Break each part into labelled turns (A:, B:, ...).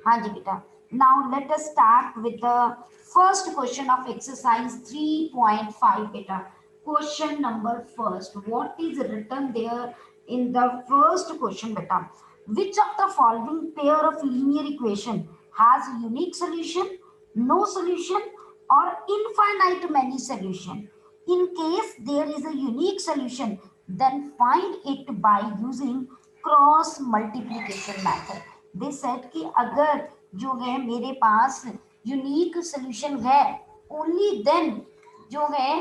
A: हाँ जी बेटा, now let us start with the first question of exercise 3.5 बेटा. Question number first, what is written there in the first question बेटा? Which of the following pair of linear equation has unique solution, no solution, or infinite many solution? In case there is a unique solution, then find it by using cross multiplication method. They said कि अगर जो है मेरे पास unique solution है, only then जो है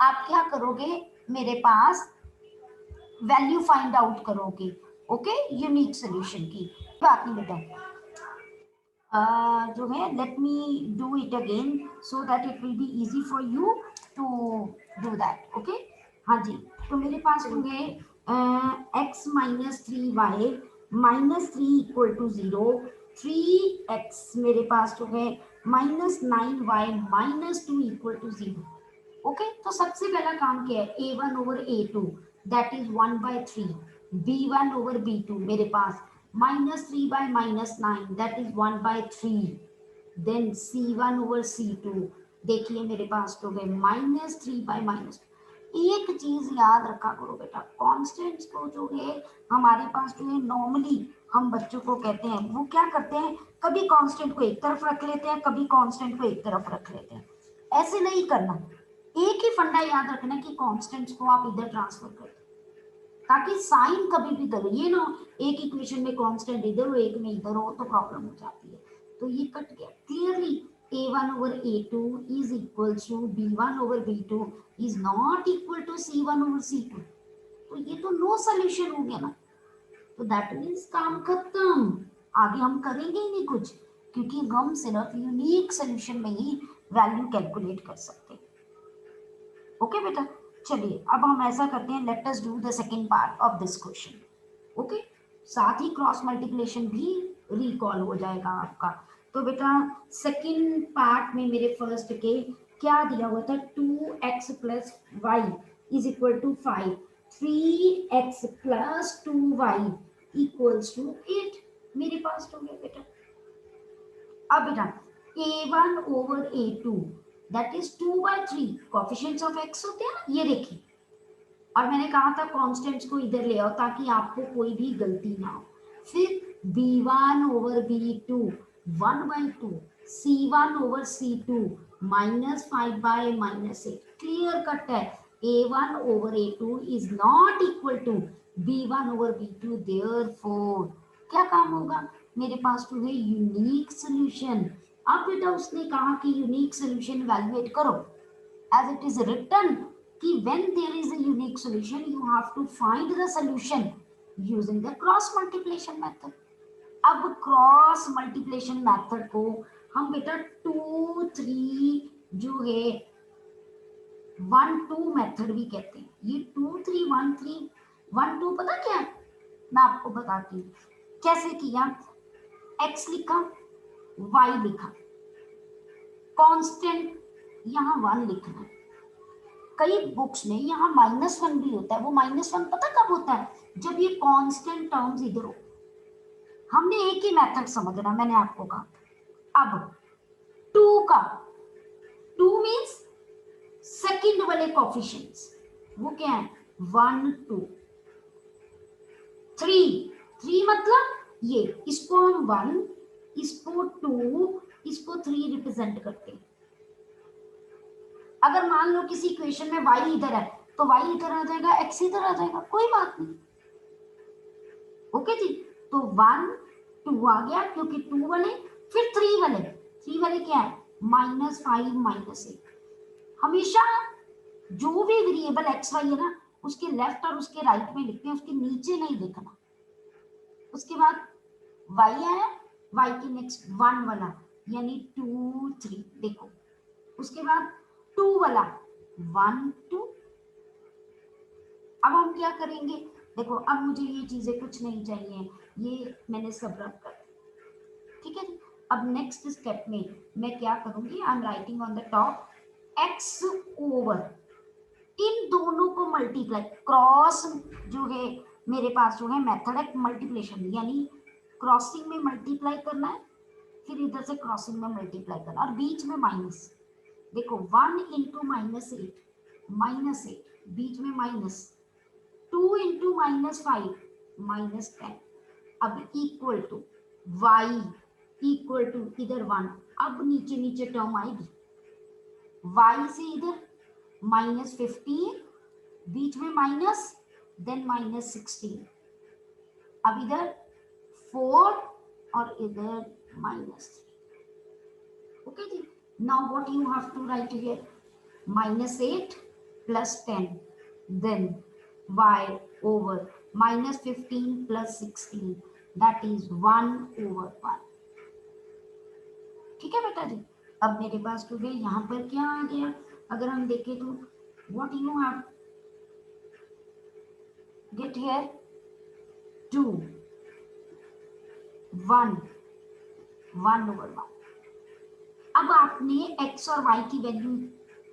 A: आप क्या करोगे, मेरे पास वैल्यू फाइंड आउट करोगे. ओके, यूनिक सोल्यूशन की बात नहीं बेटा. जो है let me do it again so that it will be easy for you to do that. Okay, हाँ जी. तो मेरे पास जो है x minus 3y minus 3 equal to 0, 3x मेरे पास जो है minus 9y minus 2 equal to 0. Okay, तो सबसे पहला काम क्या है, a1 over a2 that is 1/3, b1 over b2 मेरे पास minus 3 by minus 9 that is 1/3, then c1 over c2 देखिए मेरे पास तो है माइनस 3 बाय माइनस. एक चीज याद रखा करो बेटा, कांस्टेंट्स को जो है हमारे पास जो है नॉर्मली हम बच्चों को कहते हैं, वो क्या करते हैं, कभी कांस्टेंट को एक तरफ रख लेते हैं, कभी कांस्टेंट को एक तरफ रख लेते हैं. ऐसे नहीं करना. एक ही फंडा याद रखना कि कांस्टेंट्स को आप इधर ट्रांसफर कर दो, ताकि साइन कभी भी करो ये ना एक इक्वेशन में कांस्टेंट इधर हो एक में इधर हो तो प्रॉब्लम हो जाती है. तो ये कट गया clearly. a1 over a2 is equal to b1 over b2 is not equal to c1 over c2. तो ये तो नो सोल्यूशन हो गया ना, तो दैट मीन्स काम खत्म, आगे हम करेंगे ही नहीं कुछ, क्योंकि हम सिर्फ यूनिक सोल्यूशन में ही वैल्यू कैलकुलेट कर सकते हैं. ओके बेटा, चलिए अब हम ऐसा करते हैं, let us do the second part of this question. Okay, साथ ही क्रॉस मल्टीप्लिकेशन भी रिकॉल हो जाएगा आपका. तो बेटा सेकंड पार्ट में मेरे फर्स्ट के क्या दिया हुआ था, 2x plus Y is equal to 5, 3x plus 2y equals to 8 मेरे पास हो गया बेटा. अब बेटा a1 over a2 that is 2/3, coefficients of x होते हैं ये देखिए, और मैंने कहा था कांस्टेंट्स को इधर ले आओ ताकि आपको कोई भी गलती ना हो. फिर b1 over b2 1/2, c1 over c2 minus 5 by minus 8. Clear cut है, a1 over a2 is not equal to b1 over b2, therefore क्या काम होगा, मेरे पास तो है यूनिक सोल्यूशन. अब बेटा उसने कहा कि यूनिक सोल्यूशन इवैल्यूएट करो, as it is written कि when there is a unique solution you have to find the solution using the cross multiplication method. अब क्रॉस मल्टीप्लिकेशन मेथड को हम बेटा 2 3 जो है 1 2 मेथड भी कहते हैं. ये 2 3 1 3 1 2 पता क्या है, मैं आपको बताती हूँ कैसे किया. x लिखा, y लिखा, कांस्टेंट यहाँ 1 लिखना है. कई बुक्स में यहाँ -1 भी होता है, वो -1 पता कब होता है, जब ये कांस्टेंट टर्म्स इधर हो. हमने एक ही मेथड समझना, मैंने आपको कहा. अब 2 का 2 मींस सेकंड वाले कोएफिशिएंट्स, वो क्या है 1 2. 3 मतलब ये, इसको हम 1, इसको 2, इसको 3 रिप्रेजेंट करते हैं. अगर मान लो किसी इक्वेशन में y इधर है तो y इधर आ जाएगा, x इधर आ जाएगा, कोई बात नहीं. ओके जी, तो 1 2 आ गया क्योंकि 2 वाले, फिर 3 वाले क्या है -5 -8. हमेशा जो भी वेरिएबल x y है ना उसके लेफ्ट और उसके राइट में लिखते हैं, उसके नीचे नहीं लिखना. उसके बाद y आया, y के नेक्स्ट 1 वाला यानी 2 3 देखो, उसके बाद 2 वाला 1 2. अब हम क्या करेंगे, देखो अब मुझे ये चीजें कुछ नहीं चाहिए, ये मैंने सब रख कर, ठीक है. अब नेक्स्ट स्टेप में मैं क्या करूंगी, I am writing on the top x over, इन दोनों को मल्टीप्लाई, क्रॉस जो है मेरे पास जो है मेथड है मल्टीप्लिकेशन, यानी क्रॉसिंग में मल्टीप्लाई करना है फिर इधर से क्रॉसिंग में मल्टीप्लाई करना और बीच में माइनस। देखो 1 इंटू -8 बीच में माइनस, 2 इंटू -5 -10। अब equal to y equal to इधर 1। अब नीचे नीचे टर्म आएगी y से इधर -15 बीच में माइनस, देन -16। अब इधर 4 और इधर -3। ओके जी, now what you have to write here, -8 plus 10, then y over -15 plus 16, that is 1/1। ठीक है बेटा जी। अब मेरे पास टुडे यहाँ पर क्या आ गया, अगर हम देखें तो what you have get here 2 1 1/1। अब आपने x और y की वैल्यू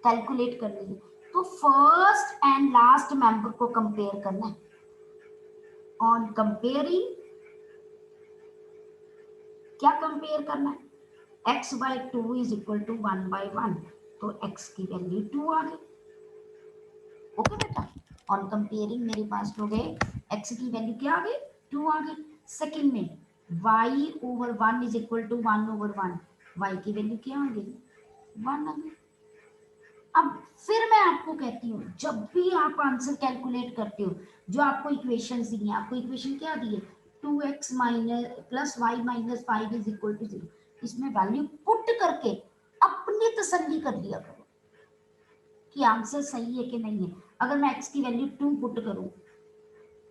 A: कैलकुलेट करनी है, तो फर्स्ट एंड लास्ट मेंबर को कंपेयर करना है। ऑन कंपेयरिंग क्या कंपेयर करना है, x/2 इज इक्वल टू 1/1, तो x की वैल्यू 2 आ गई। ओके बेटा, ऑन कंपेयरिंग मेरे पास हो गए x की वैल्यू क्या आ गई, 2 आ गई। सेकंड में y/1 is equal to 1/1, y की वैल्यू क्या आ गई, 1 आ गई। अब फिर मैं आपको कहती हूँ, जब भी आप आंसर कैलकुलेट करते हो, जो आपको इक्वेशन दी है, आपको इक्वेशन क्या दी है, 2x plus y minus 5 is equal to 0, इसमें वैल्यू पुट करके अपनी तसल्ली कर लिया करो कि आंसर सही है कि नहीं है। अगर मैं x की वैल्यू 2 पुट करूं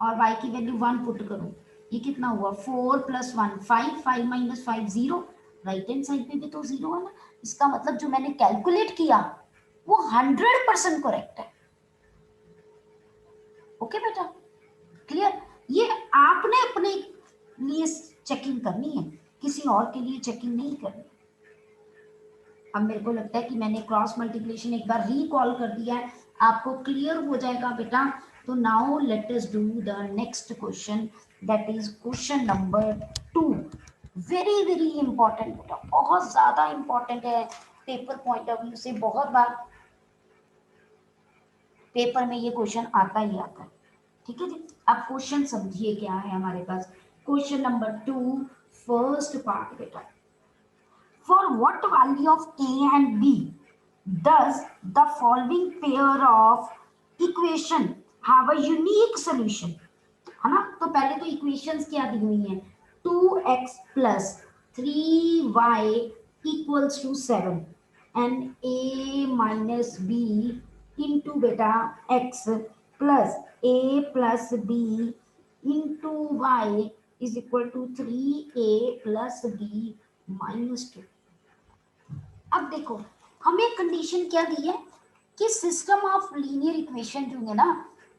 A: और y की वैल्यू 1 पुट करूं, ये कितना हुआ, 4 + 1 5, 5 - 5 0, राइट हैंड साइड पे भी तो 0 है ना। इसका मतलब जो मैंने कैलकुलेट किया वो 100% करेक्ट है। ओके बेटा, क्लियर। ये आपने अपने लिए चेकिंग करनी है, किसी और के लिए चेकिंग नहीं करनी। अब मेरे को लगता है कि मैंने क्रॉस मल्टीप्लिकेशन एक बार रिकॉल कर दिया है, आपको क्लियर हो जाएगा बेटा। तो now let us do the next question, that is question number 2। Very very important बेटा, बहुत ज्यादा इंपॉर्टेंट है पेपर पॉइंट ऑफ व्यू से। बहुत बार पेपर में ये क्वेश्चन आता ही आता है। ठीक है जी। अब क्वेश्चन समझिए क्या है हमारे पास। क्वेश्चन नंबर 2 फर्स्ट पार्ट बेटा, for what value of a and b does the following pair of equation have a unique solution, है ना। तो पहले तो इक्वेशंस क्या दी हुई हैं, 2x plus 3y equals to 7 and a minus b into बेटा x plus a plus b into y is equal to 3a plus b minus 2। अब देखो, हमें कंडीशन क्या दी है कि सिस्टम ऑफ लीनियर इक्वेशन जो है ना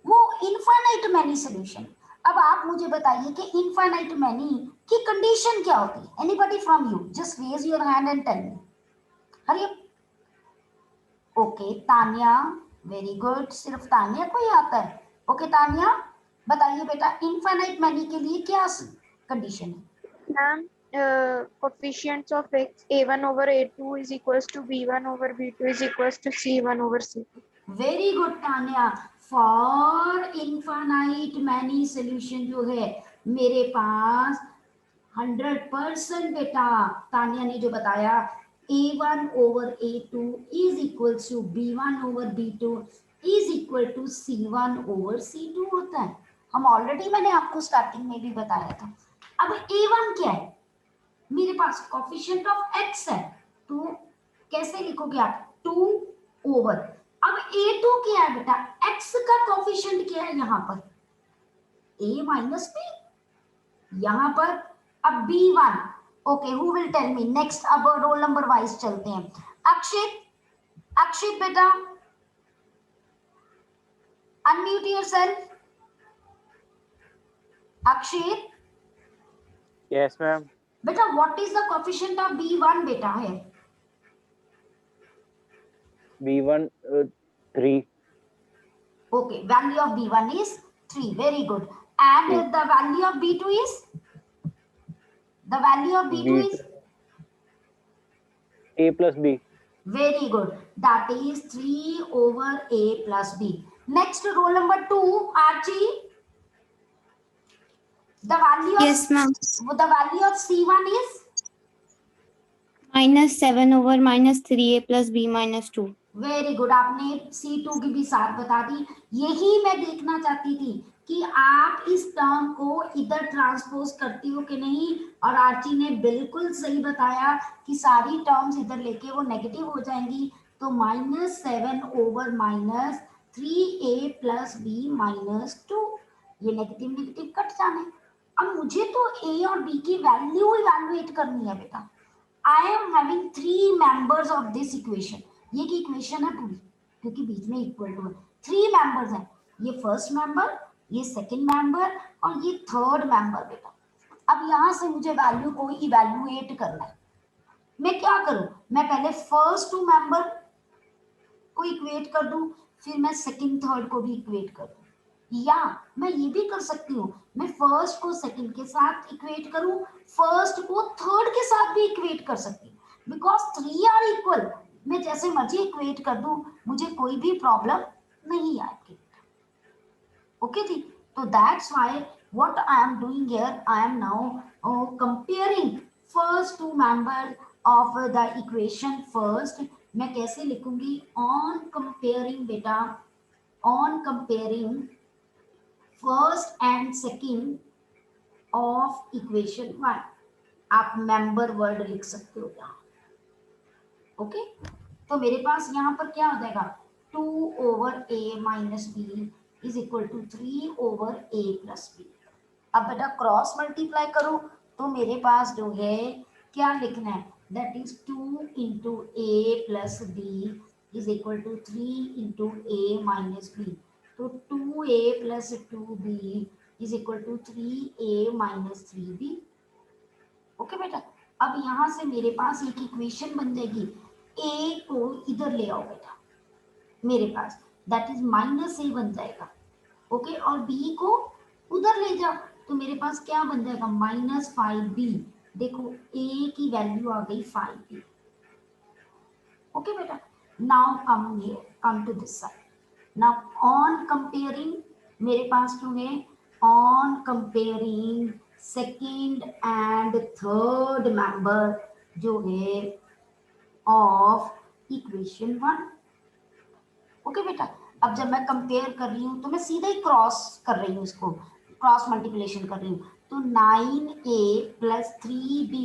A: वो इनफाइनाइट मैनी सॉल्यूशन। अब आप मुझे बताइए कि इनफाइनाइट मैनी की कंडीशन क्या होती है। Anybody from you just raise your hand and tell me. Hari okay Tania, very good, सिर्फ तानिया को ही आता है। ओके तानिया बताइए बेटा, इनफाइनाइट मैनी के लिए क्या कंडीशन है।
B: Ma'am coefficients of x a1 over a2 is equals to b1 over b2 is equals to c1 over c2।
A: Very good Tania, for infinite many solution जो है मेरे पास 100% बेटा तानिया ने जो बताया a1 over a2 is equals to b1 over b2 is equal to c1 over c2 होता है। हम ऑलरेडी मैंने आपको स्टार्टिंग में भी बताया था। अब a1 क्या है, मेरे पास कोफिशिएंट ऑफ x है, तो कैसे लिखोगे आप, 2 ओवर। अब a2 क्या है बेटा, x का कोफिशिएंट क्या है यहाँ पर, a माइनस b, यहाँ पर अब b1। Okay who will tell me next. अब रोल नंबर वाइज चलते हैं। अक्षित, अक्षित बेटा unmute yourself. Akshit
C: yes ma'am.
A: बेटा what is the coefficient of b1 बेटा है,
C: b1 3।
A: okay value of b1 is 3, very good, and the value of b2 is, the value of b2 is
C: A plus B.
A: Very good. That is 3 over A plus B. Next, roll number 2, Archie. The value of
D: Yes, ma'am.
A: C1 is
D: -7 over -3a plus b minus 2.
A: Very good. आपने C2 की भी साथ बता दी. यही मैं देखना चाहती थी कि आप इस टर्म को इधर ट्रांसपोज करती हो कि नहीं. और आर्ची ने बिल्कुल सही बताया कि सारी टर्म्स इधर लेके वो नेगेटिव हो जाएंगी. तो -7 over -3a plus b minus 2, ये नेगेटिव नेगेटिव कट जाने. अब मुझे तो a और b की वैल्यू इवैल्यूएट करनी है बेटा. I am having 3 members of this equation. ये की इक्वेशन है पूरी, क्योंकि बीच में इक्वल टू है. 3 मेंबर्स हैं. ये फर्स्ट मेंबर, ये सेकंड मेंबर और ये थर्ड मेंबर बेटा. अब यहां से मुझे वैल्यू को इवैल्यूएट करना है. मैं क्या करूं? मैं पहले फर्स्ट 2 मेंबर को इक्वेट कर दूं, फिर मैं सेकंड थर्ड को भी इक्वेट कर दूं. या मैं ये भी कर सकती हूँ, मैं फर्स्ट को सेकंड के साथ इक्वेट करूं, फर्स्ट को थर्ड के साथ भी इक्वेट कर सकती हूँ. Because 3 are equal. मैं जैसे मर्जी इक्वेट कर दूं, मुझे कोई भी प्रॉब्लम नहीं आएगी. ओके जी. तो that's why what I am doing here, I am now comparing first 2 member of the equation. First मैं कैसे लिखूंगी? ऑन कंपेयरिंग बेटा, on comparing first and second of equation 1. आप मेंबर वर्ड लिख सकते हो यहाँ. ओके. तो मेरे पास यहाँ पर क्या हो जाएगा? 2 over a minus b is equal to 3 over a plus b. अब बेटा क्रॉस मल्टीप्लाई करो तो मेरे पास जो है क्या लिखना है? That is 2 into a plus b is equal to 3 into a minus b. तो 2a plus 2b is equal to 3a minus 3b. Okay बेटा. अब यहां से मेरे पास एक इक्वेशन बन जाएगी. a को इधर ले आओ बेटा मेरे पास, दैट इज -a बन जाएगा. ओके. और b को उधर ले जाओ तो मेरे पास क्या बन जाएगा? -5b. देखो a की वैल्यू आ गई 5b. ओके बेटा. Now come to this side. Now on comparing मेरे पास जो है on comparing second and third member जो है of equation 1. ओके बेटा. अब जब मैं कंपेयर कर रही हूँ तो मैं सीधा ही क्रॉस कर रही हूँ, इसको क्रॉस मल्टीप्लिकेशन कर रही हूँ. तो 9a plus 3b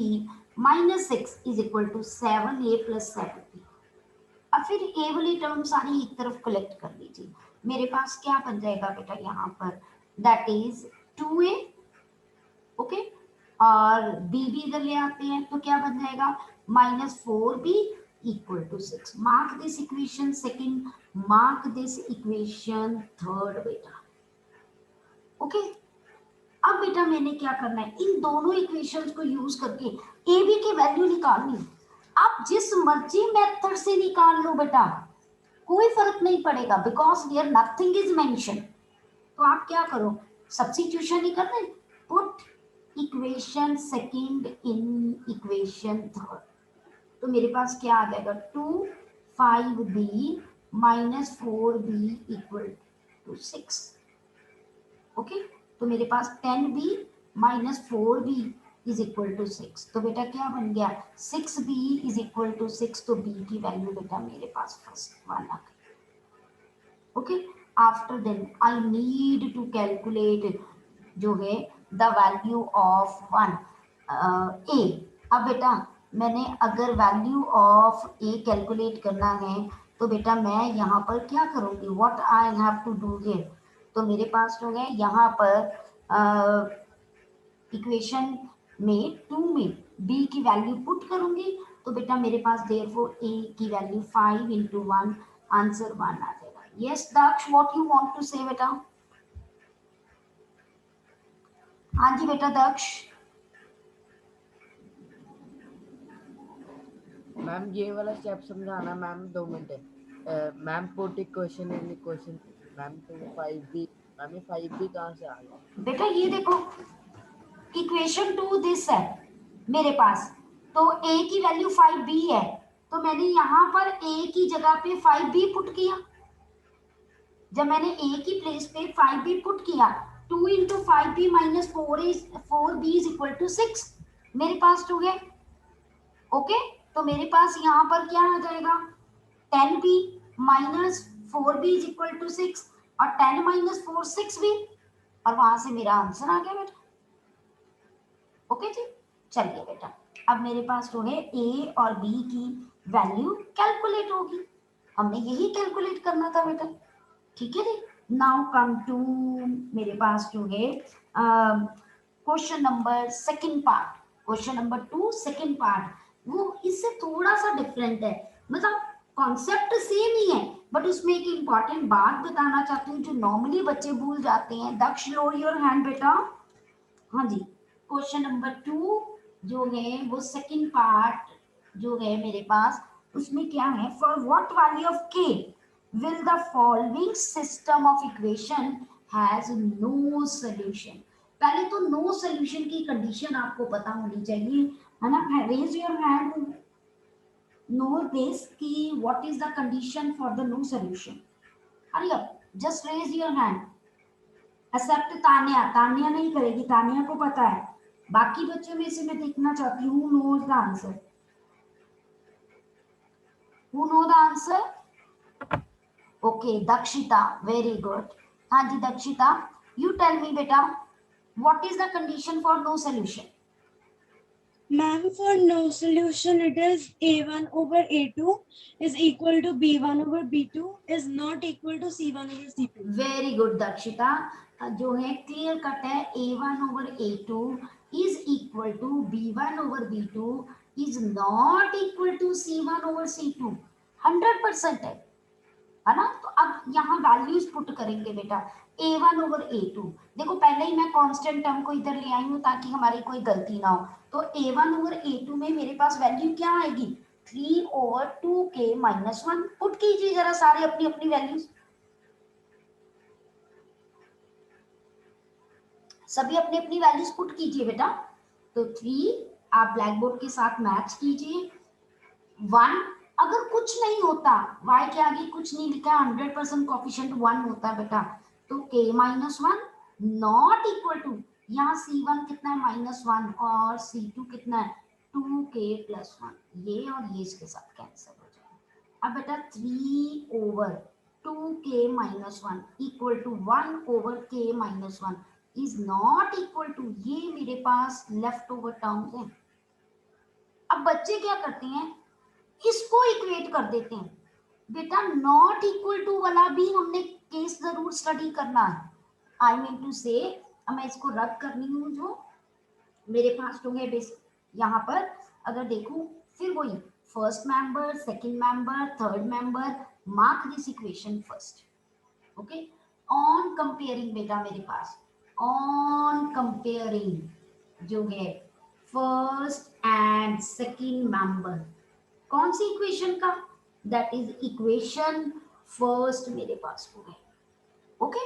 A: minus 6 is equal to 7a plus 7b. अब फिर ए वाली टर्म सारी एक तरफ कलेक्ट कर लीजिए. मेरे पास क्या बन जाएगा बेटा यहाँ पर? That is 2a. ओके. और b भी इधर ले आते हैं तो क्या बन जाएगा? -4b equal to 6. Mark this equation second, mark this equation third बेटा. ओके. अब बेटा मैंने क्या करना है? इन दोनों इक्वेशंस को यूज करके ए बी की वैल्यू निकालनी. आप जिस मर्जी मेथड से निकाल लो बेटा, कोई फर्क नहीं पड़ेगा, because here nothing is mention. तो आप क्या करो? सब्स्टिट्यूशन ही कर दें. Put equation second in equation third. तो मेरे पास क्या आ जाएगा? 2 5b minus 4b equal to 6. Okay. तो मेरे पास 10b minus 4b is equal to 6. तो बेटा क्या बन गया? 6b is equal to 6. तो b की वैल्यू बेटा मेरे पास फर्स्ट 1 आ गई. Okay. After then I need to calculate जो है द वैल्यू ऑफ 1 a. अब बेटा मैंने अगर वैल्यू ऑफ a कैलकुलेट करना है तो बेटा मैं यहाँ पर क्या करूँगी? What I have to do here. तो मेरे पास जो है यहाँ पर इक्वेशन में 2 में b की वैल्यू पुट करूंगी. तो बेटा मेरे पास देयरफॉर a की वैल्यू 5 इंटू 1, आंसर 1 आ जाएगा. Yes Daksh, what you want to say बेटा? हाँ जी बेटा दक्ष.
E: मैम ये वाला स्टेप समझाना ma'am 2 minute. Ma'am put equation in equation. Ma'am तो 5b, मैम ये 5b कहाँ से आ गया?
A: बेटा ये देखो इक्वेशन 2 दिस है मेरे पास. तो a की वैल्यू 5b है. तो मैंने यहाँ पर a की जगह पे 5b पुट किया। जब मैंने a की प्लेस पे 5b पुट किया, 2 into 5b minus 4b is equal to 6 मेरे पास टू गए। ओके, तो मेरे पास यहाँ पर क्या आ जाएगा, 10b minus 4b is equal to 6, और 10 माइनस 4 6b, और वहां से मेरा आंसर आ गया बेटा। ओके जी, चलिए बेटा, अब मेरे पास जो है a और b की वैल्यू कैलकुलेट होगी, हमने यही कैलकुलेट करना था बेटा। ठीक है जी, नाउ कम टू मेरे पास जो है question number second part, question number 2 second part, वो इससे थोड़ा सा डिफरेंट है, मतलब कॉन्सेप्ट सेम ही है, बट उसमें एक इंपॉर्टेंट बात बताना चाहती हूँ जो नॉर्मली बच्चे भूल जाते हैं। दक्ष लोअर योर हैंड बेटा। हाँ जी, क्वेश्चन नंबर 2 जो है वो सेकंड पार्ट जो है मेरे पास, उसमें क्या है, for what value of k will the following system of equation has no solution। पहले तो नो सोल्यूशन की कंडीशन आपको पता होनी चाहिए, है ना। Raise your hand, no this की what is the condition for the no solution. Hurry up, just raise your hand. Except Tanya, Tanya नहीं करेगी, तान्या को पता है, बाकी बच्चों में से मैं देखना चाहती हूँ knows the answer, who know the answer. Okay Dakshita, very good. हाँ जी दक्षिता, यू टेल मी बेटा, what is the condition for no solution.
F: Ma'am, for no solution, it is A1 over A2 is equal to B1 over B2 is not equal to C1 over C2.
A: Very good Dakshita, जो है clear cut है, A1 over A2 is equal to B1 over B2 is not equal to C1 over C2, 100% है ना। तो अब यहाँ values put करेंगे बेटा, A1 ओवर A2, देखो पहले ही मैं कांस्टेंट टर्म को इधर ले आई हूँ ताकि हमारी कोई गलती ना हो। तो A1 ओवर A2 में मेरे पास वैल्यू क्या आएगी, 3 ओवर 2k माइनस 1। पुट कीजिए जरा सारे अपनी अपनी वैल्यूज, सभी अपनी अपनी वैल्यूज पुट कीजिए बेटा। तो 3 आप ब्लैक बोर्ड के साथ मैच कीजिए, 1 अगर कुछ नहीं होता, y के आगे कुछ नहीं लिखा, 100% कोफिशिएंट 1 होता है बेटा, तो k minus 1 not equal to, यहाँ C1 कितना है -1 और C2 कितना है 2k प्लस 1, ये और ये इसके साथ कैंसिल हो जाएगा। अब बेटा 3 over 2k minus 1 equal to 1 over k minus 1 is not equal to, ये मेरे पास लेफ्ट ओवर टर्म्स है। अब बच्चे क्या करते हैं, इसको इक्वेट कर देते हैं बेटा, नॉट इक्वल टू वाला भी हमने केस जरूर स्टडी करना है। आई मीन टू से, अब मैं इसको रद्द करनी हूँ, जो मेरे पास जो है बेस यहाँ पर अगर देखूं, फिर वही first member, second member, third member, mark this equation first. Okay, on comparing बेटा, मेरे पास ऑन कंपेयरिंग जो है फर्स्ट एंड सेकंड मेंबर, कौन सी इक्वेशन का, दैट इज इक्वेशन फर्स्ट मेरे पास हो है। ओके,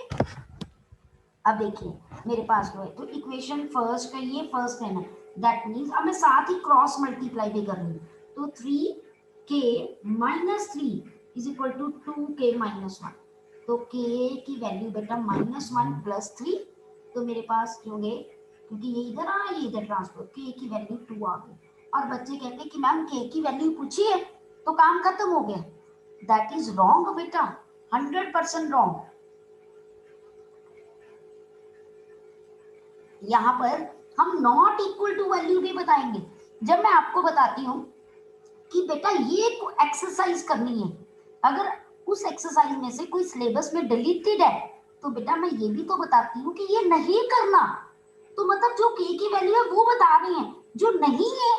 A: अब देखिए मेरे पास जो है, तो इक्वेशन फर्स्ट का ये फर्स्ट है ना, दैट मीन्स अब मैं साथ ही क्रॉस मल्टीप्लाई भी कर रही हूँ, तो 3k minus 3 is equal to 2k minus 1, तो k की वैल्यू बेटा -1 प्लस 3, तो मेरे पास जो है, क्योंकि ये इधर आ ये इधर ट्रांसफर, k की वैल्यू 2 आ गई। और बच्चे कहते हैं कि मैम k की वैल्यू पूछी है तो काम खत्म हो गया, दैट इज रॉन्ग बेटा, 100% रॉन्ग। यहाँ पर हम नॉट इक्वल टू वैल्यू भी बताएंगे। जब मैं आपको बताती हूँ कि बेटा ये एक्सरसाइज करनी है, अगर उस एक्सरसाइज में से कोई सिलेबस में डिलीटेड है तो बेटा मैं ये भी तो बताती हूँ कि ये नहीं करना, तो मतलब जो k की वैल्यू है वो बता रही है, जो नहीं है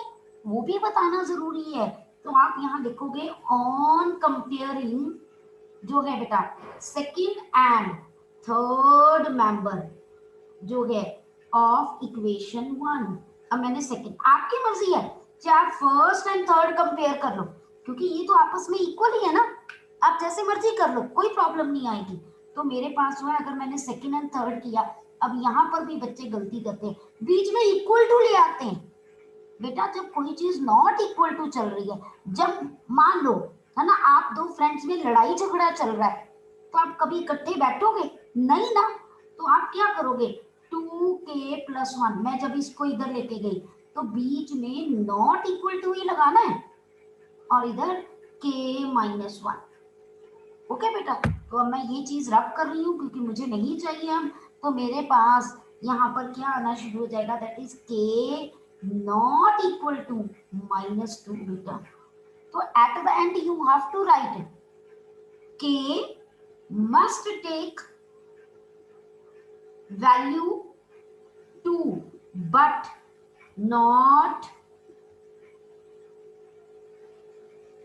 A: वो भी बताना जरूरी है। तो आप यहाँ लिखोगे ऑन कंपेयरिंग जो है बेटा सेकंड एंड थर्ड मेंबर जो है ऑफ इक्वेशन 1। अब मैंने सेकंड, आपकी मर्जी है चाहे फर्स्ट एंड थर्ड कंपेयर कर लो, क्योंकि ये तो आपस में इक्वल ही है ना, आप जैसे मर्जी कर लो, कोई प्रॉब्लम नहीं आएगी। तो मेरे पास जो है, अगर मैंने सेकंड एंड थर्ड किया, अब यहाँ पर भी बच्चे गलती करते हैं, बीच में इक्वल टू ले आते हैं, बेटा जब कोई चीज नॉट इक्वल टू चल रही है, जब मान लो है ना आप दो फ्रेंड्स में लड़ाई झगड़ा चल रहा है, तो आप कभी इकट्ठे बैठोगे नहीं ना, तो आप क्या करोगे 2k+1, मैं जब इसको इधर लेके गई तो बीच में नॉट इक्वल टू ही लगाना है और इधर k-1। ओके बेटा, तो अब मैं ये चीज रब कर रही हूँ क्योंकि मुझे नहीं चाहिए अब, तो मेरे पास यहाँ पर क्या आना शुरू हो जाएगा, that is k not equal to -2 बेटा। तो at the end you have to write k must take value 2 but not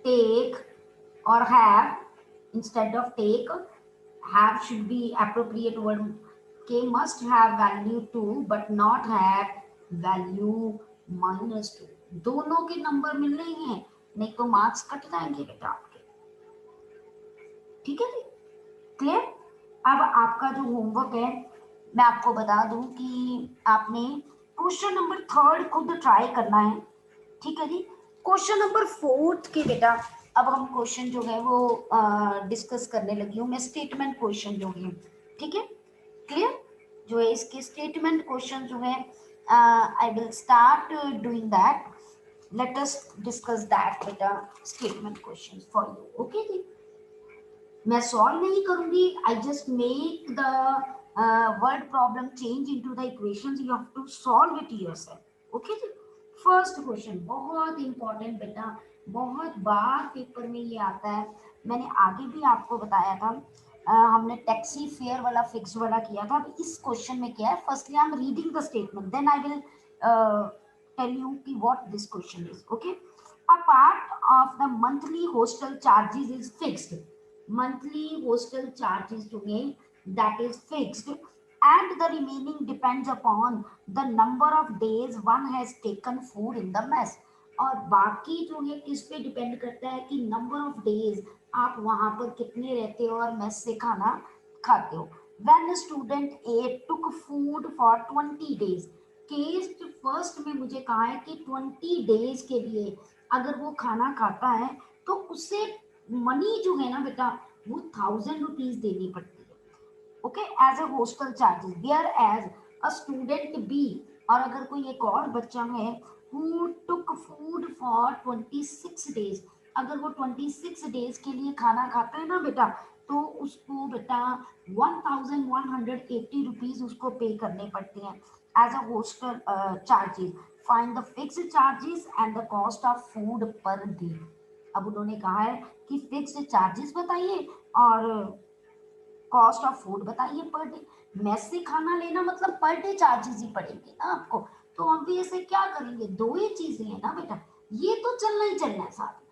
A: take or have, instead of take, have should be appropriate word. K must have value 2 but not have value -2। दोनों के number मिल रहे हैं, नहीं तो marks cut जाएंगे बेटा आपके। ठीक है जी, क्लियर। अब आपका जो होमवर्क है मैं आपको बता दूं कि आपने क्वेश्चन नंबर 3 खुद ट्राई करना है। ठीक है जी, क्वेश्चन नंबर 4 के बेटा अब हम क्वेश्चन जो है वो डिस्कस करने लगी हूँ मैं, स्टेटमेंट क्वेश्चन जो है। ठीक है, क्लियर। जो है इसके स्टेटमेंट क्वेश्चन जो है I will start doing that, let us discuss that बेटा, statement question for you. Okay जी, मैं सॉल्व नहीं करूंगी, I just make the word problem change into the equations, you have to solve it yourself. Okay जी, first question बहुत important बेटा, बहुत बार paper में ये आता है, मैंने आगे भी आपको बताया था। हमने टैक्सी फेयर वाला फिक्स वाला किया था। अब इस क्वेश्चन में क्या है, firstly I am reading the statement, then I will tell you कि what this question is. Okay, a part of the monthly hostel charges is fixed, monthly hostel charges to me that is fixed, and the remaining depends upon the number of days one has taken food in the mess। और बाकी जो है किस पे depend करता है कि number of days आप वहां पर कितने रहते हो और मेस से खाना खाते हो। when a student A took food for 20 days, case first में मुझे कहा है कि 20 डेज के लिए अगर वो खाना खाता है तो उसे मनी जो है ना बेटा वो 1000 रुपीज देनी पड़ती है। Okay, as a hostel charges, whereas a student be, और अगर कोई एक और बच्चा है who took food for 26 days, अगर वो 26 डेज के लिए खाना खाता है ना बेटा, तो उसको बेटा 1180 रुपीज उसको पे करने पड़ते हैं as a hostel charges. Find the fixed charges and the cost of food per day. अब उन्होंने कहा है कि फिक्स्ड चार्जेस बताइए और कॉस्ट ऑफ फूड बताइए पर डे। मेस से खाना लेना मतलब पर डे चार्जेस ही पड़ेंगे ना आपको, तो ऑब्वियस है क्या करेंगे, दो ही चीजें हैं ना बेटा, ये तो चलना ही चलना है साथ में,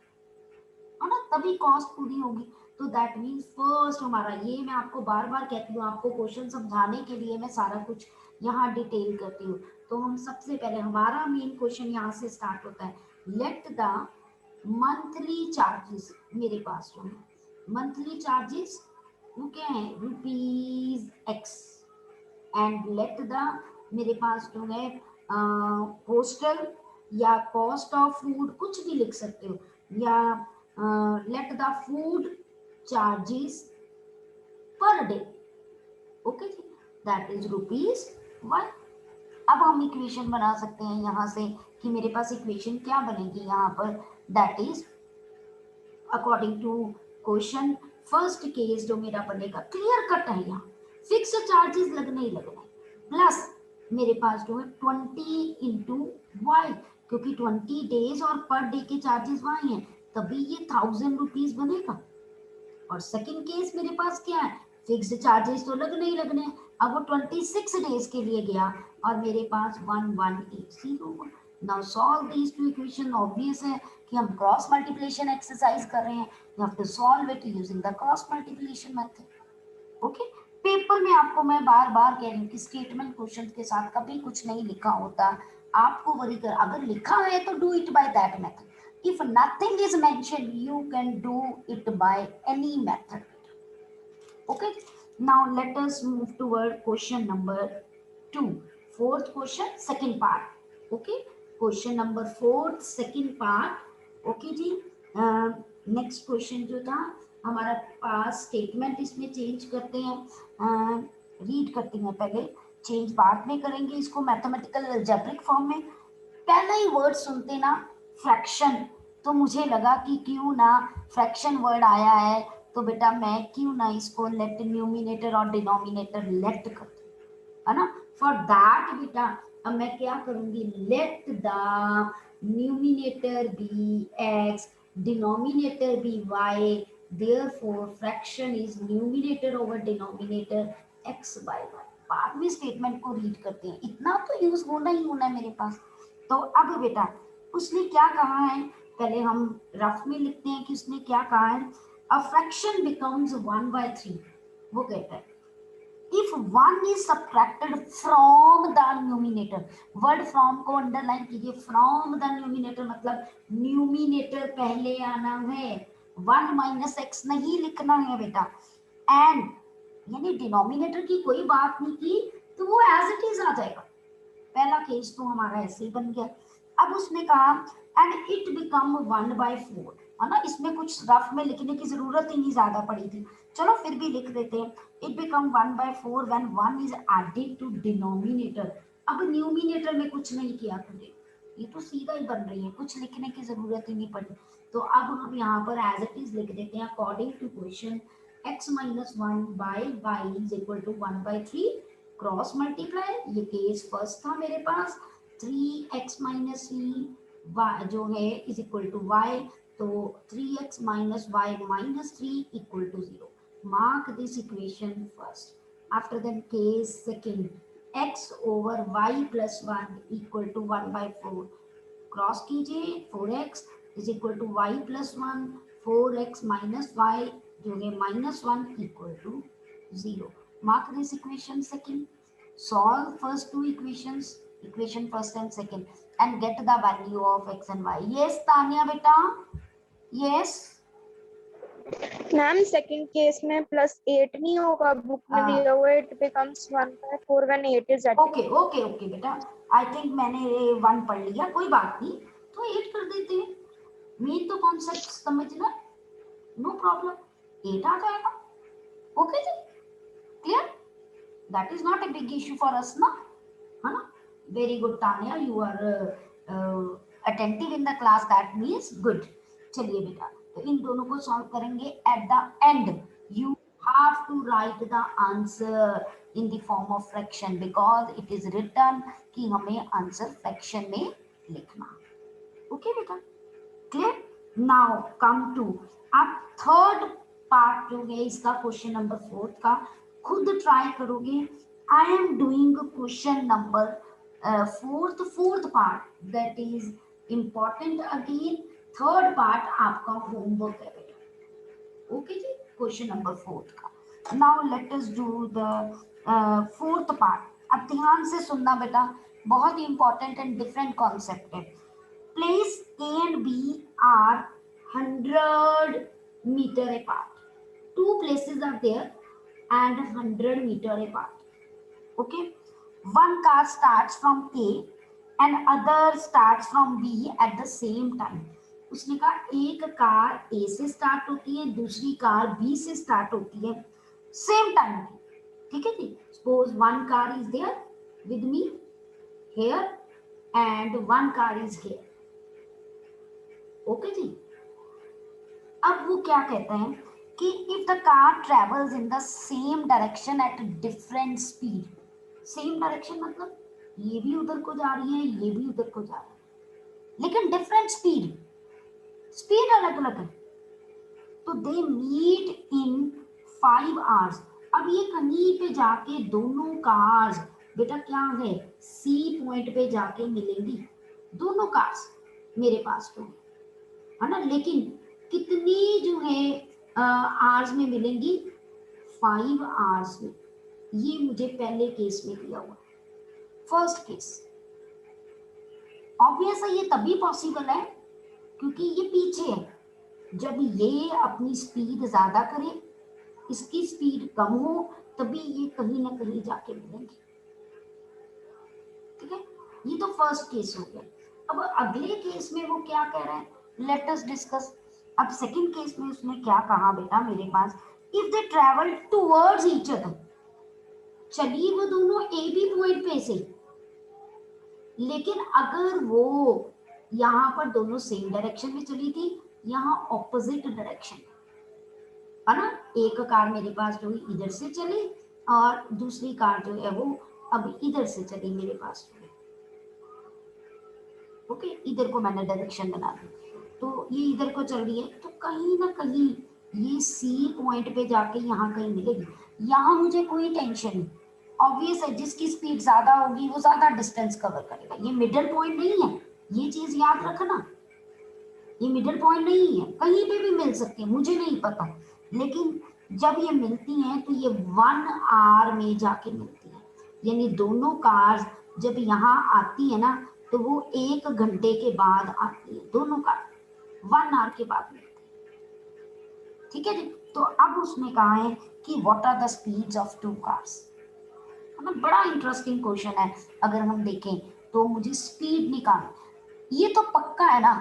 A: है ना, तभी कॉस्ट पूरी होगी। तो दैट मीन्स फर्स्ट हमारा, ये मैं आपको बार बार कहती हूँ, आपको क्वेश्चन समझाने के लिए मैं सारा कुछ यहाँ डिटेल करती हूँ। तो हम सबसे पहले हमारा मेन क्वेश्चन यहाँ से स्टार्ट होता है, लेट द मंथली चार्जेस, मेरे पास जो है मंथली चार्जेस वो क्या है ₹X, एंड लेट द मेरे पास जो है हॉस्टल या कॉस्ट ऑफ फूड कुछ भी लिख सकते हो, या let the food charges per day. Okay जी, दैट इज ₹1। अब हम इक्वेशन बना सकते हैं यहाँ से कि मेरे पास इक्वेशन क्या बनेगी यहाँ पर, that is according to question first case जो मेरा बनेगा क्लियर कट है, यहाँ फिक्स चार्जेस लगने ही लगना है, प्लस मेरे पास जो है 20 इंटू वाई, क्योंकि 20 डेज और पर डे के चार्जेस वाई हैं, तभी ये 1000 रुपीज बनेगा। और सेकंड केस मेरे पास क्या है, फिक्स्ड चार्जेस तो लगने ही लगने हैं। अब वो 26 डेज के लिए गया और मेरे पास 1180 होगा। Now solve these two equation, obvious है कि हम क्रॉस मल्टीप्लिकेशन एक्सरसाइज कर रहे हैं, you have to solve it using the cross multiplication method. Okay, paper में आपको मैं बार बार कह रही हूँ कि स्टेटमेंट क्वेश्चन के साथ कभी कुछ नहीं लिखा होता, आपको वरी कर, अगर लिखा है तो do it by that method, if nothing is mentioned you can do it by any method। okay, now let us move toward question number 2, fourth question, second part। okay, question number 4 second part. Okay जी, next question जो था हमारा पास statement इसमें change करते हैं, read करते हैं पहले, चेंज बाद में करेंगे इसको मैथमेटिकल अलजेब्रिक फॉर्म में। पहला ही वर्ड सुनते ना फ्रैक्शन, तो मुझे लगा कि क्यों ना फ्रैक्शन वर्ड आया है तो बेटा मैं क्यों ना इसको लेट न्यूमिनेटर और डिनोमिनेटर लेट कर दूं, है ना। फॉर दैट बेटा अब मैं क्या करूंगी, let the numerator be x, denominator be y, therefore fraction is numerator over denominator x by y. बाद में स्टेटमेंट को रीड करते हैं, इतना तो यूज होना ही होना है मेरे पास। तो अब बेटा उसने क्या कहा है, पहले हम रफ में लिखते हैं कि उसने क्या कहा है। अ फ्रैक्शन बिकम्स 1/3, वो कहता है if 1 is subtracted from the numerator, word from को अंडरलाइन कीजिए, from the numerator मतलब न्यूमिनेटर पहले आना है, 1 माइनस एक्स नहीं लिखना है बेटा, एंड यानी डिनोमिनेटर की कोई बात नहीं की तो वो एज इट इज आ जाएगा। पहला केस तो हमारा ऐसे ही बन गया। अब उसने कहा एंड इट बिकम 1/4, है ना, इसमें कुछ रफ में लिखने की जरूरत ही नहीं ज्यादा पड़ी थी, चलो फिर भी लिख देते हैं। It become 1/4 when 1 is added to denominator. अब न्यूमिनेटर में कुछ नहीं किया तुझे, ये तो सीधा ही बन रही है, कुछ लिखने की जरूरत ही नहीं पड़ी। तो अब हम यहाँ पर एज इट इज लिख देते हैं according to question x - 1 by y is equal to 1/3 cross multiply, ये केस फर्स्ट था मेरे पास, 3x - y जो है इज इक्वल टू y, तो 3x - y - 3 equal to 0। Mark this equation first. After then case second, x over y plus 1 equal to 1/4, cross कीजिए, 4x is equal to y plus 1, 4x minus y जो है -1 equal to 0। Mark this equation second. Solve first two equations, equation first and second, and get the value of x and y. Yes, Tanya beta. Yes.
B: Ma'am second case में +8 नहीं होगा, book में
A: हाँ।
B: दिया हुआ है it becomes 1/4 when 8 is added.
A: Okay okay okay बेटा, I think मैंने 1 पढ़ लिया, कोई बात नहीं, तो 8 कर देते हैं। मेन तो कॉन्सेप्ट समझना, नो प्रॉब्लम, 8 आ जाएगा। ओके जी, clear? That is not a big issue for us ना, है ना। Very good Tanya, you are attentive in the class, that means good। चलिए बेटा, तो इन दोनों को सॉल्व करेंगे। At the end you have to write the answer in the form of fraction because it is written कि हमें answer fraction में लिखना। ओके बेटा, क्लियर? नाउ कम टू अब थर्ड पार्ट जो है इसका, क्वेश्चन नंबर 4 का खुद ट्राई करोगे। I am doing question number fourth part, that is important again. Third part आपका होमवर्क है बेटा। ओके जी, क्वेश्चन नंबर 4 का। Now let us do the fourth part. अब ध्यान से सुनना बेटा, बहुत ही इंपॉर्टेंट एंड डिफरेंट कॉन्सेप्ट है। Place A and B are 100 meter apart. Two places are there and 100 meter apart. Okay. One car starts from A and other starts from B at the same time. उसने कहा एक car A से start होती है, दूसरी car B से start होती है सेम टाइम पे, ठीक है जी। Suppose one car is there with me here and one car is here. Okay जी। अब वो क्या कहते हैं कि if the car travels in the same direction at different speed, same direction मतलब ये भी उधर को जा रही है, ये भी उधर को जा रहा है, लेकिन डिफरेंट स्पीड, स्पीड अलग अलग है, तो दे मीट इन 5 hours। अब ये कहीं पे जाके दोनों कार्स बेटा क्या है, सी पॉइंट पे जाके मिलेंगी, दोनों कार्स मेरे पास तो है ना, लेकिन कितनी जो है आवर्स में मिलेंगी, 5 hours में। ये मुझे पहले केस में दिया हुआ, फर्स्ट केस। ऑब्वियस है ये तभी पॉसिबल है क्योंकि ये पीछे है, जब ये अपनी स्पीड ज्यादा करे, इसकी स्पीड कम हो, तभी ये कहीं ना कहीं जाके मिलेंगे, ठीक है। ये तो फर्स्ट केस हो गया। अब अगले केस में वो क्या कह रहा है, लेट अस डिस्कस। अब सेकंड केस में उसने क्या कहा बेटा मेरे पास, if they travel towards each other, चलिए वो दोनों ए बी पॉइंट पे से, लेकिन अगर वो यहाँ पर दोनों सेम डायरेक्शन में चली थी, यहाँ ऑपोजिट डायरेक्शन है ना, एक कार मेरे पास जो है इधर से चली और दूसरी कार जो है वो अब इधर से चली मेरे पास जो है, ओके, इधर को मैंने डायरेक्शन बना दी, तो ये इधर को चल रही है, तो कहीं ना कहीं ये सी पॉइंट पे जाके यहाँ कहीं मिलेगी। यहाँ मुझे कोई टेंशन नहीं, ऑब्वियस है जिसकी स्पीड ज्यादा होगी वो ज्यादा डिस्टेंस कवर करेगा, ये मिडल पॉइंट नहीं है, ये चीज याद रखना, ये मिडल पॉइंट नहीं है, कहीं पे भी मिल सकती है, मुझे नहीं पता, लेकिन जब ये मिलती हैं तो ये 1 आवर में जाके मिलती है, यानी दोनों कार्स जब यहाँ आती है ना तो वो 1 घंटे के बाद आती है, दोनों कार 1 आवर के बाद मिलती है, ठीक है जी। तो अब उसने कहा है कि what are the speeds of 2 cars, है ना, बड़ा इंटरेस्टिंग क्वेश्चन है। अगर हम देखें तो मुझे स्पीड निकाल, ये तो पक्का है ना,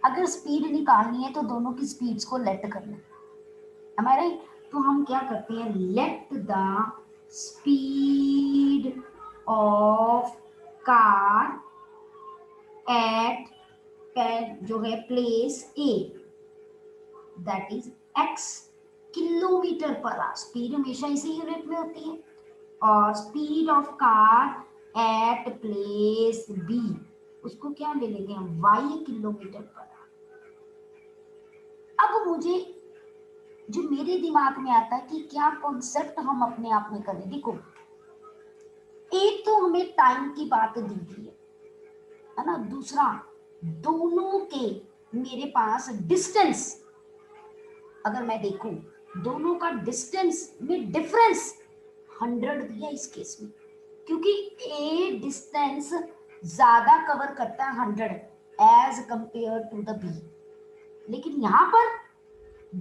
A: अगर स्पीड निकालनी है तो दोनों की स्पीड्स को लेट कर लें, हमारे, तो हम क्या करते हैं, let the speed of car at जो है place A, that is x kilometre per hour, speed हमेशा इसी यूनिट में होती है, और speed of car at place B, उसको क्या ले लेंगे हम, y किलोमीटर पर आवर। अब मुझे जो मेरे दिमाग में आता है कि क्या कॉन्सेप्ट हम अपने आप में करें, देखो एक तो हमें टाइम की बात दी गई है ना, दूसरा दोनों के मेरे पास डिस्टेंस, अगर मैं देखूं दोनों का डिस्टेंस में डिफरेंस 100 दिया इस केस में, क्योंकि ए डिस्टेंस ज्यादा कवर करता है 100 as compare to the B, लेकिन यहां पर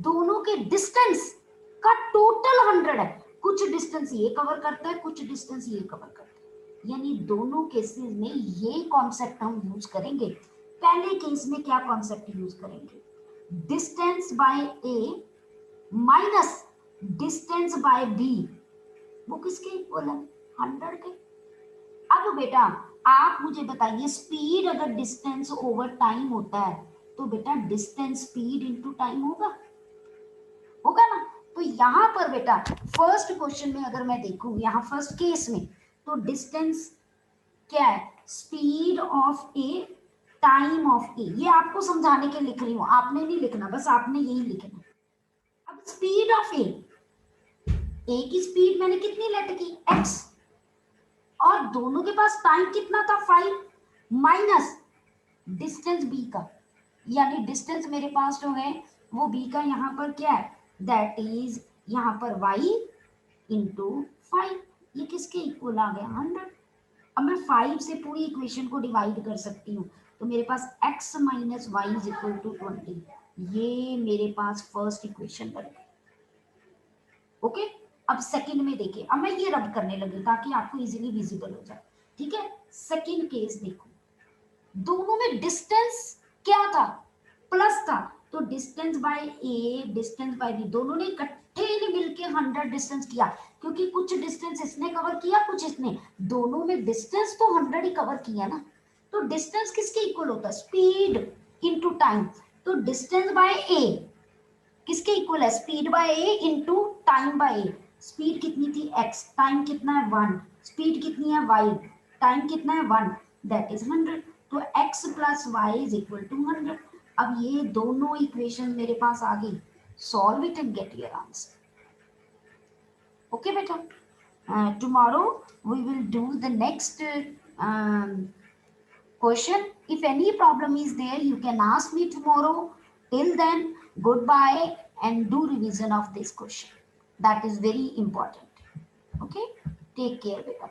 A: दोनों के डिस्टेंस का टोटल 100 है, कुछ डिस्टेंस ये कवर करता है, कुछ डिस्टेंस ये कवर करता है, यानी दोनों केसेस में ये कॉन्सेप्ट हम यूज करेंगे। पहले केस में क्या कॉन्सेप्ट यूज करेंगे, distance by A minus distance by B, वो किसके इक्वल है, 100 के। अब बेटा आप मुझे बताइए, स्पीड अगर डिस्टेंस ओवर टाइम होता है तो बेटा डिस्टेंस स्पीड इनटू टाइम होगा, होगा ना। तो यहाँ पर बेटा फर्स्ट क्वेश्चन में अगर मैं देखूं, यहाँ फर्स्ट केस में, तो डिस्टेंस क्या है, speed of A time of A, ये आपको समझाने के लिख रही हूँ, आपने नहीं लिखना, बस आपने यही लिखना। अब स्पीड ऑफ ए की स्पीड मैंने कितनी लेट की, x, और दोनों के पास टाइम कितना था 5, माइनस डिस्टेंस b का, यानी डिस्टेंस मेरे पास जो है वो b का यहाँ पर क्या है, दैट इज यहाँ पर y इंटू 5, ये किसके इक्वल आ गया, 100। अब मैं 5 से पूरी इक्वेशन को डिवाइड कर सकती हूँ, तो मेरे पास x minus y is equal to 20, ये मेरे पास फर्स्ट इक्वेशन बन गई, ओके। अब सेकंड में देखिए, अब मैं ये रब करने लगी ताकि आपको इजीली विजिबल हो जाए, ठीक है। सेकंड केस देखो, दोनों में डिस्टेंस क्या था, प्लस था, तो distance by A distance by B, दोनों ने इकट्ठे ने मिलके 100 डिस्टेंस किया, क्योंकि कुछ डिस्टेंस इसने कवर किया, कुछ इसने, दोनों में डिस्टेंस तो 100 ही कवर किया ना। तो डिस्टेंस किसके इक्वल होता है, स्पीड इनटू टाइम, तो डिस्टेंस बाय ए किसके इक्वल है, speed by A into time by A. Speed कितनी थी x, टाइम कितना है 1, स्पीड कितनी है y, टाइम कितना है 1, दैट इज 100। तो x plus Y is equal to 100। अब ये दोनों इक्वेशन मेरे पास आ गई, solve it and get your answer, okay बेटा। tomorrow we will do the next question. If any problem is there, you can ask me tomorrow. Till then, goodbye and do revision of this question. That is very important. Okay, take care beta.